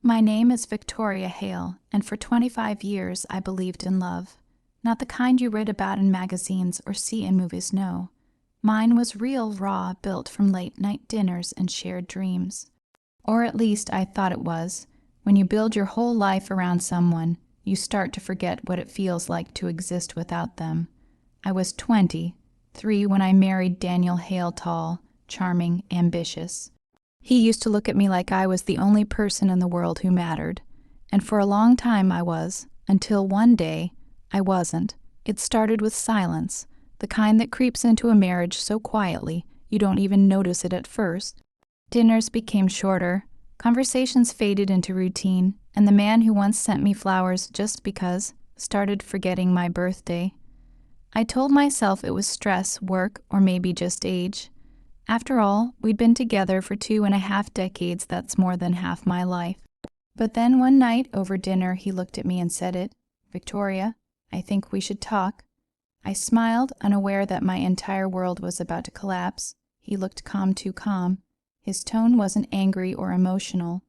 My name is Victoria Hale, and for 25 years I believed in love. Not the kind you read about in magazines or see in movies, no. Mine was real, raw, built from late-night dinners and shared dreams. Or at least I thought it was. When you build your whole life around someone, you start to forget what it feels like to exist without them. I was 23 when I married Daniel Hale, tall, charming, ambitious. He used to look at me like I was the only person in the world who mattered. And for a long time I was, until one day, I wasn't. It started with silence, the kind that creeps into a marriage so quietly you don't even notice it at first. Dinners became shorter, conversations faded into routine, and the man who once sent me flowers just because started forgetting my birthday. I told myself it was stress, work, or maybe just age. After all, we'd been together for 2.5 decades. That's more than half my life. But then one night over dinner he looked at me and said it, "Victoria, I think we should talk." I smiled, unaware that my entire world was about to collapse. He looked calm, too calm. His tone wasn't angry or emotional.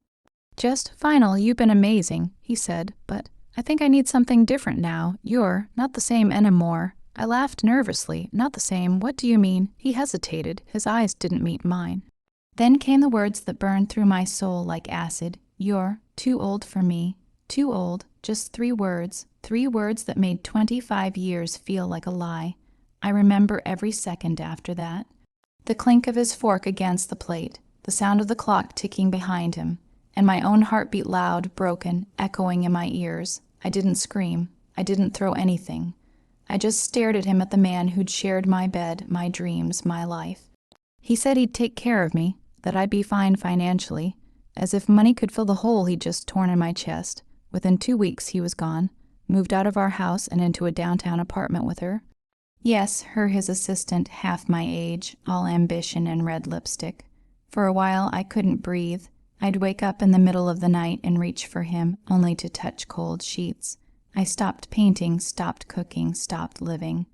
"Just final, you've been amazing," he said, "but I think I need something different now. You're not the same anymore." I laughed nervously. "Not the same? What do you mean?" He hesitated. His eyes didn't meet mine. Then came the words that burned through my soul like acid. "You're too old for me." Too old. Just 3 words. 3 words that made 25 years feel like a lie. I remember every second after that. The clink of his fork against the plate, the sound of the clock ticking behind him, and my own heartbeat loud, broken, echoing in my ears. I didn't scream. I didn't throw anything. I just stared at him, at the man who'd shared my bed, my dreams, my life. He said he'd take care of me, that I'd be fine financially, as if money could fill the hole he'd just torn in my chest. Within 2 weeks he was gone, moved out of our house and into a downtown apartment with her. Yes, her, his assistant, half my age, all ambition and red lipstick. For a while I couldn't breathe. I'd wake up in the middle of the night and reach for him, only to touch cold sheets. I stopped painting, stopped cooking, stopped living.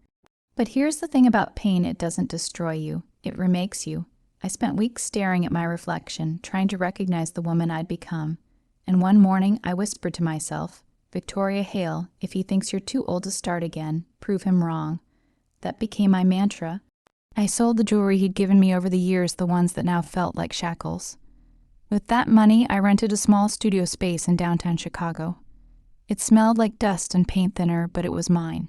But here's the thing about pain: it doesn't destroy you, it remakes you. I spent weeks staring at my reflection, trying to recognize the woman I'd become. And one morning I whispered to myself, "Victoria Hale, if he thinks you're too old to start again, prove him wrong." That became my mantra. I sold the jewelry he'd given me over the years, the ones that now felt like shackles. With that money, I rented a small studio space in downtown Chicago. It smelled like dust and paint thinner, but it was mine.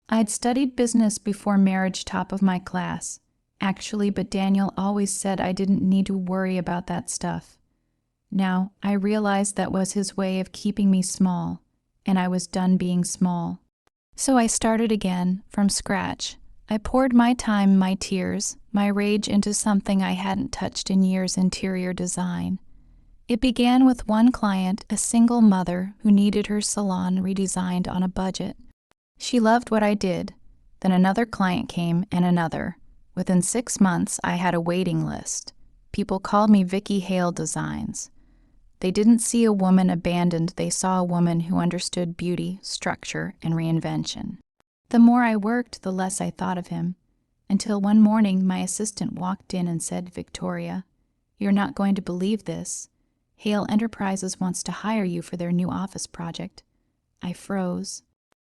I'd studied business before marriage, top of my class. Actually, but Daniel always said I didn't need to worry about that stuff. Now, I realized that was his way of keeping me small, and I was done being small. So I started again, from scratch. I poured my time, my tears, my rage into something I hadn't touched in years: interior design. It began with one client, a single mother who needed her salon redesigned on a budget. She loved what I did. Then another client came, and another. Within 6 months, I had a waiting list. People called me Vicky Hale Designs. They didn't see a woman abandoned, they saw a woman who understood beauty, structure, and reinvention. The more I worked, the less I thought of him, until one morning my assistant walked in and said, "Victoria, you're not going to believe this. Hale Enterprises wants to hire you for their new office project." I froze.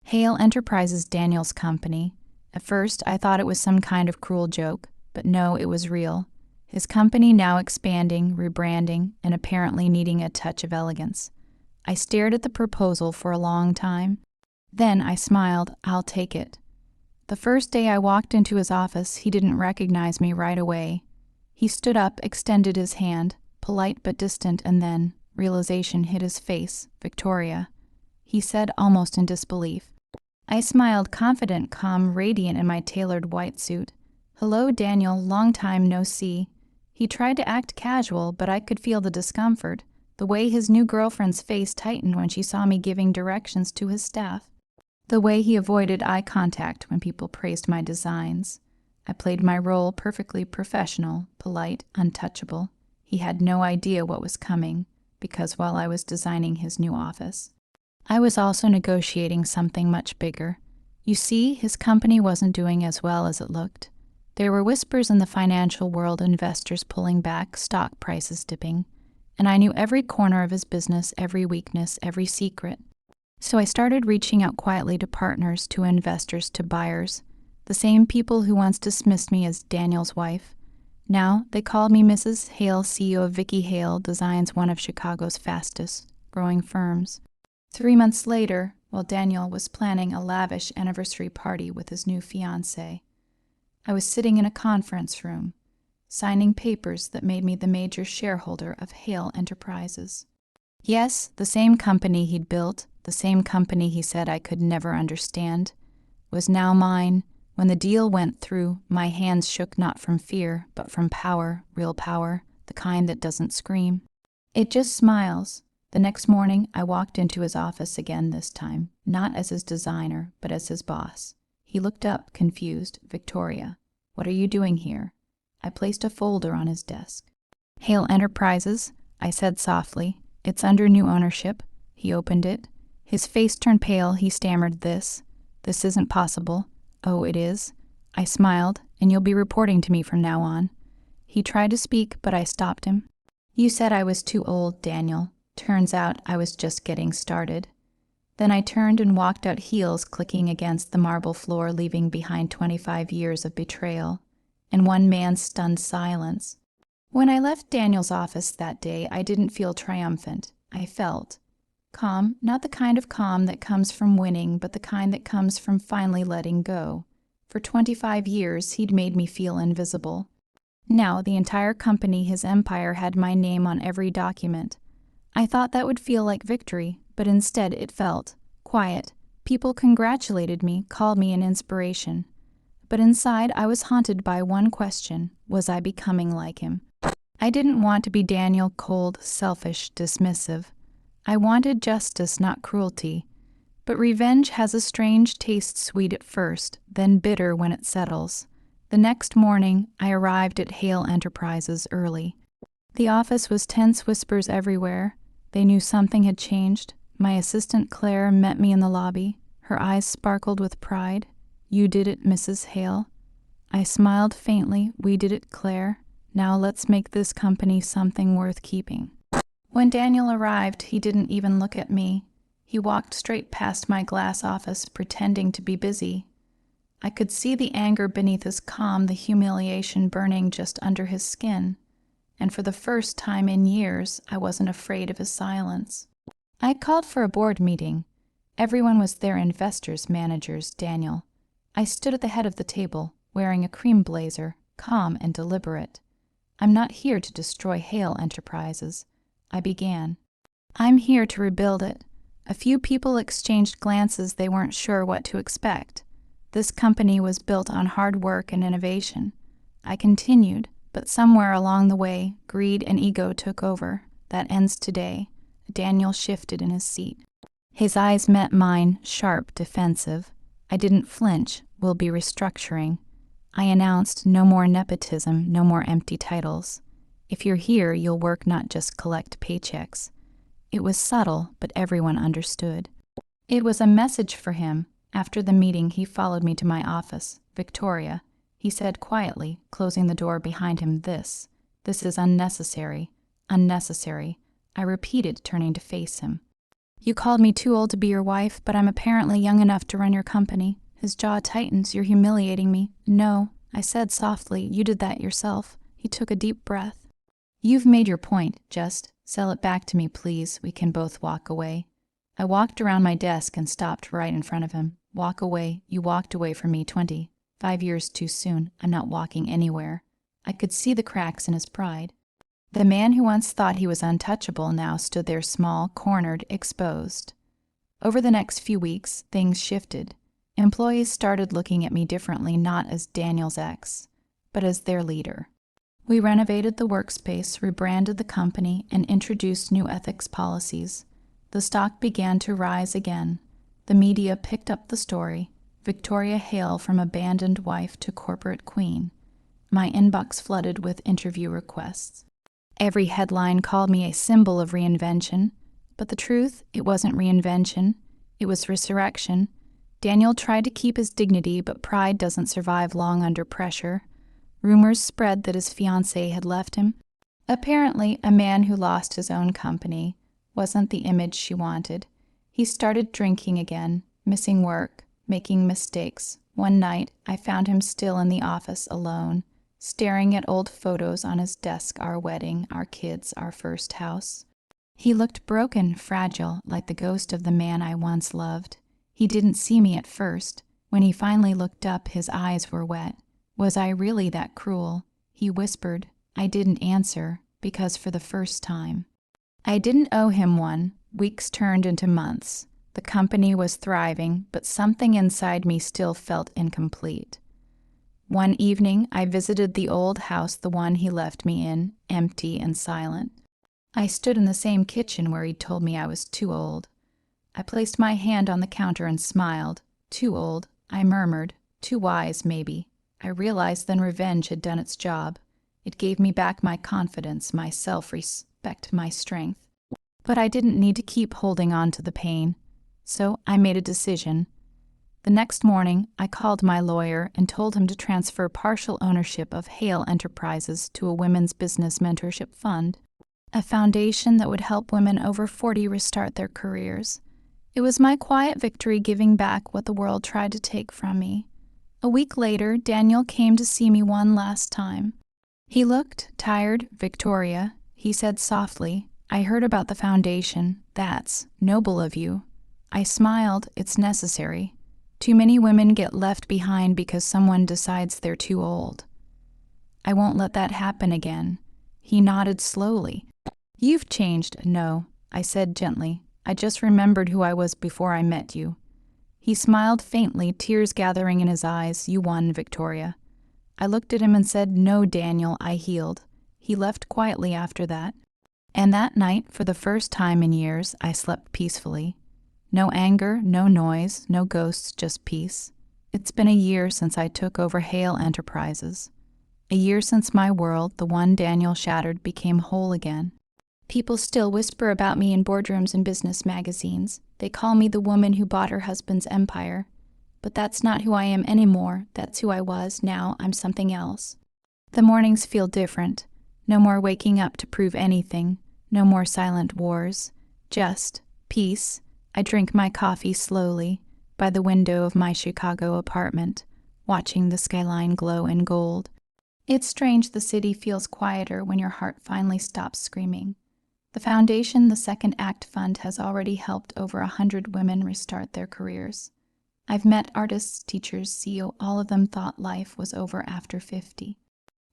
Hale Enterprises, Daniel's company. At first, I thought it was some kind of cruel joke, but no, it was real. His company now expanding, rebranding, and apparently needing a touch of elegance. I stared at the proposal for a long time. Then I smiled. "I'll take it." The first day I walked into his office, he didn't recognize me right away. He stood up, extended his hand, polite but distant, and then realization hit his face. "Victoria," he said, almost in disbelief. I smiled, confident, calm, radiant in my tailored white suit. "Hello, Daniel, long time no see." He tried to act casual, but I could feel the discomfort, the way his new girlfriend's face tightened when she saw me giving directions to his staff, the way he avoided eye contact when people praised my designs. I played my role perfectly professional, polite, untouchable. He had no idea what was coming, because while I was designing his new office, I was also negotiating something much bigger. You see, his company wasn't doing as well as it looked. There were whispers in the financial world, investors pulling back, stock prices dipping, and I knew every corner of his business, every weakness, every secret. So I started reaching out quietly to partners, to investors, to buyers, the same people who once dismissed me as Daniel's wife. Now they called me Mrs. Hale, CEO of Vicky Hale Designs, one of Chicago's fastest growing firms. 3 months later, while Daniel was planning a lavish anniversary party with his new fiancée, I was sitting in a conference room, signing papers that made me the major shareholder of Hale Enterprises. Yes, the same company he'd built, the same company he said I could never understand, was now mine. When the deal went through, my hands shook not from fear, but from power, real power, the kind that doesn't scream. It just smiles. The next morning, I walked into his office again this time, not as his designer, but as his boss. He looked up, confused. "Victoria, what are you doing here?" I placed a folder on his desk. "Hale Enterprises," I said softly. "It's under new ownership." He opened it. His face turned pale. He stammered, This isn't possible." "Oh, it is." I smiled. "And you'll be reporting to me from now on." He tried to speak, but I stopped him. "You said I was too old, Daniel. Turns out I was just getting started." Then I turned and walked out, heels clicking against the marble floor, leaving behind 25 years of betrayal and one man's stunned silence. When I left Daniel's office that day, I didn't feel triumphant. I felt calm, not the kind of calm that comes from winning, but the kind that comes from finally letting go. For 25 years, he'd made me feel invisible. Now the entire company, his empire, had my name on every document. I thought that would feel like victory, but instead it felt quiet. People congratulated me, called me an inspiration. But inside I was haunted by one question: was I becoming like him? I didn't want to be Daniel, cold, selfish, dismissive. I wanted justice, not cruelty. But revenge has a strange taste, sweet at first, then bitter when it settles. The next morning, I arrived at Hale Enterprises early. The office was tense, whispers everywhere. They knew something had changed. My assistant Claire met me in the lobby. Her eyes sparkled with pride. "You did it, Mrs. Hale." I smiled faintly. "We did it, Claire. Now let's make this company something worth keeping." When Daniel arrived, he didn't even look at me. He walked straight past my glass office, pretending to be busy. I could see the anger beneath his calm, the humiliation burning just under his skin. And for the first time in years, I wasn't afraid of his silence. I called for a board meeting. Everyone was there, investors, managers, Daniel. I stood at the head of the table, wearing a cream blazer, calm and deliberate. "I'm not here to destroy Hale Enterprises," I began. "I'm here to rebuild it." A few people exchanged glances. They weren't sure what to expect. This company was built on hard work and innovation. I continued. But somewhere along the way, greed and ego took over. That ends today. Daniel shifted in his seat. His eyes met mine, sharp, defensive. I didn't flinch. "We'll be restructuring." I announced, "No more nepotism, no more empty titles. If you're here, you'll work, not just collect paychecks." It was subtle, but everyone understood. It was a message for him. After the meeting, he followed me to my office. "Victoria," he said quietly, closing the door behind him, This is unnecessary. Unnecessary." I repeated, turning to face him. "You called me too old to be your wife, but I'm apparently young enough to run your company." His jaw tightens. "You're humiliating me." "No," I said softly. "You did that yourself." He took a deep breath. "You've made your point. Just sell it back to me, please. We can both walk away." I walked around my desk and stopped right in front of him. "Walk away. You walked away from me 25 years too soon. I'm not walking anywhere." I could see the cracks in his pride. The man who once thought he was untouchable now stood there, small, cornered, exposed. Over the next few weeks, things shifted. Employees started looking at me differently, not as Daniel's ex, but as their leader. We renovated the workspace, rebranded the company, and introduced new ethics policies. The stock began to rise again. The media picked up the story. Victoria Hale from abandoned wife to corporate queen. My inbox flooded with interview requests. Every headline called me a symbol of reinvention. But the truth, it wasn't reinvention. It was resurrection. Daniel tried to keep his dignity, but pride doesn't survive long under pressure. Rumors spread that his fiancée had left him. Apparently, a man who lost his own company wasn't the image she wanted. He started drinking again, missing work, making mistakes. One night, I found him still in the office alone, staring at old photos on his desk, our wedding, our kids, our first house. He looked broken, fragile, like the ghost of the man I once loved. He didn't see me at first. When he finally looked up, his eyes were wet. Was I really that cruel? He whispered. I didn't answer, because for the first time, I didn't owe him one. Weeks turned into months. The company was thriving, but something inside me still felt incomplete. One evening, I visited the old house, the one he left me in, empty and silent. I stood in the same kitchen where he'd told me I was too old. I placed my hand on the counter and smiled. Too old, I murmured. Too wise, maybe. I realized then revenge had done its job. It gave me back my confidence, my self-respect, my strength. But I didn't need to keep holding on to the pain. So I made a decision. The next morning, I called my lawyer and told him to transfer partial ownership of Hale Enterprises to a women's business mentorship fund, a foundation that would help women over 40 restart their careers. It was my quiet victory, giving back what the world tried to take from me. A week later, Daniel came to see me one last time. He looked tired. Victoria, he said softly, I heard about the foundation. That's noble of you. I smiled. It's necessary. Too many women get left behind because someone decides they're too old. I won't let that happen again. He nodded slowly. You've changed. No, I said gently. I just remembered who I was before I met you. He smiled faintly, tears gathering in his eyes. You won, Victoria. I looked at him and said, No, Daniel, I healed. He left quietly after that. And that night, for the first time in years, I slept peacefully. No anger, no noise, no ghosts, just peace. It's been a year since I took over Hale Enterprises. A year since my world, the one Daniel shattered, became whole again. People still whisper about me in boardrooms and business magazines. They call me the woman who bought her husband's empire. But that's not who I am anymore. That's who I was. Now I'm something else. The mornings feel different. No more waking up to prove anything. No more silent wars. Just peace. I drink my coffee slowly by the window of my Chicago apartment, watching the skyline glow in gold. It's strange the city feels quieter when your heart finally stops screaming. The foundation, the Second Act Fund, has already helped over 100 women restart their careers. I've met artists, teachers, CEO, all of them thought life was over after 50.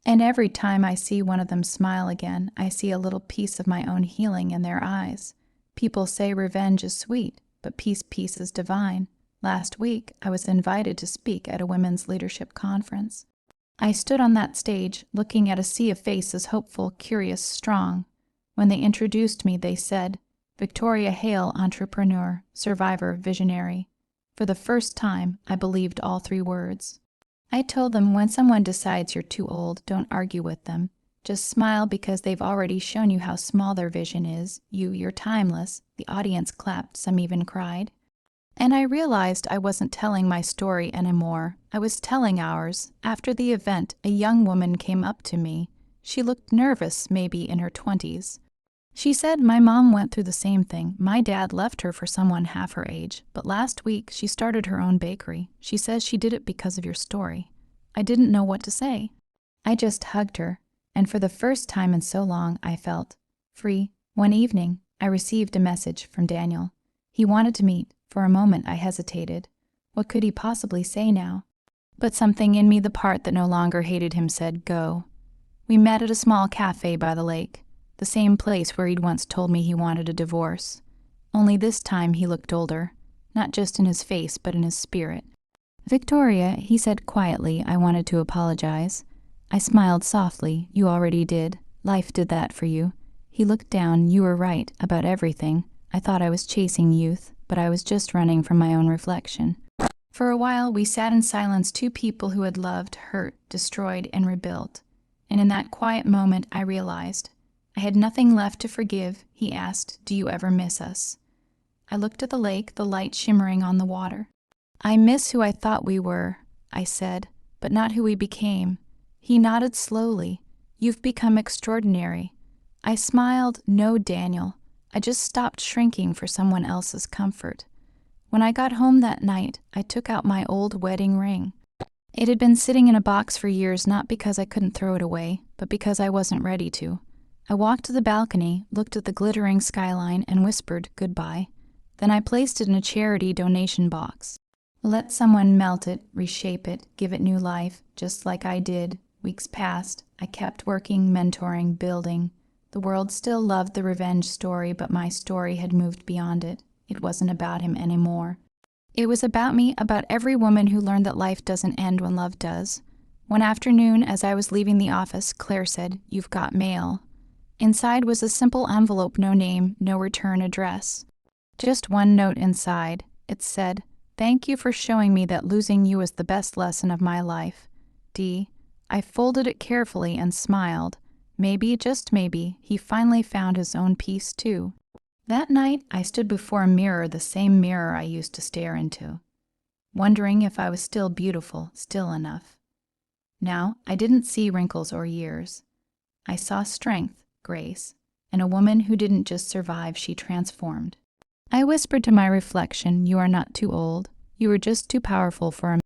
And every time I see one of them smile again, I see a little piece of my own healing in their eyes. People say revenge is sweet, but peace is divine. Last week, I was invited to speak at a women's leadership conference. I stood on that stage, looking at a sea of faces, hopeful, curious, strong. When they introduced me, they said, Victoria Hale, entrepreneur, survivor, visionary. For the first time, I believed all 3 words. I told them when someone decides you're too old, don't argue with them. Just smile because they've already shown you how small their vision is. You're timeless. The audience clapped, some even cried. And I realized I wasn't telling my story anymore. I was telling ours. After the event, a young woman came up to me. She looked nervous, maybe in her 20s. She said, my mom went through the same thing. My dad left her for someone half her age, but last week she started her own bakery. She says she did it because of your story. I didn't know what to say. I just hugged her, and for the first time in so long, I felt free. One evening, I received a message from Daniel. He wanted to meet. For a moment, I hesitated. What could he possibly say now? But something in me, the part that no longer hated him, said, go. We met at a small cafe by the lake, the same place where he'd once told me he wanted a divorce. Only this time he looked older, not just in his face, but in his spirit. Victoria, he said quietly, I wanted to apologize. I smiled softly. You already did. Life did that for you. He looked down. You were right about everything. I thought I was chasing youth, but I was just running from my own reflection. For a while, we sat in silence, 2 people who had loved, hurt, destroyed, and rebuilt. And in that quiet moment, I realized I had nothing left to forgive. He asked, do you ever miss us? I looked at the lake, the light shimmering on the water. I miss who I thought we were, I said, but not who we became. He nodded slowly. You've become extraordinary. I smiled, "No, Daniel. I just stopped shrinking for someone else's comfort." When I got home that night, I took out my old wedding ring. It had been sitting in a box for years, not because I couldn't throw it away, but because I wasn't ready to. I walked to the balcony, looked at the glittering skyline, and whispered goodbye. Then I placed it in a charity donation box. Let someone melt it, reshape it, give it new life, just like I did. Weeks passed. I kept working, mentoring, building. The world still loved the revenge story, but my story had moved beyond it. It wasn't about him anymore. It was about me, about every woman who learned that life doesn't end when love does. One afternoon, as I was leaving the office, Claire said, "You've got mail." Inside was a simple envelope, no name, no return address. Just one note inside. It said, "Thank you for showing me that losing you is the best lesson of my life. D." I folded it carefully and smiled. Maybe, just maybe, he finally found his own peace too. That night, I stood before a mirror, the same mirror I used to stare into, wondering if I was still beautiful, still enough. Now, I didn't see wrinkles or years. I saw strength, grace, and a woman who didn't just survive, she transformed. I whispered to my reflection, "You are not too old. You are just too powerful for a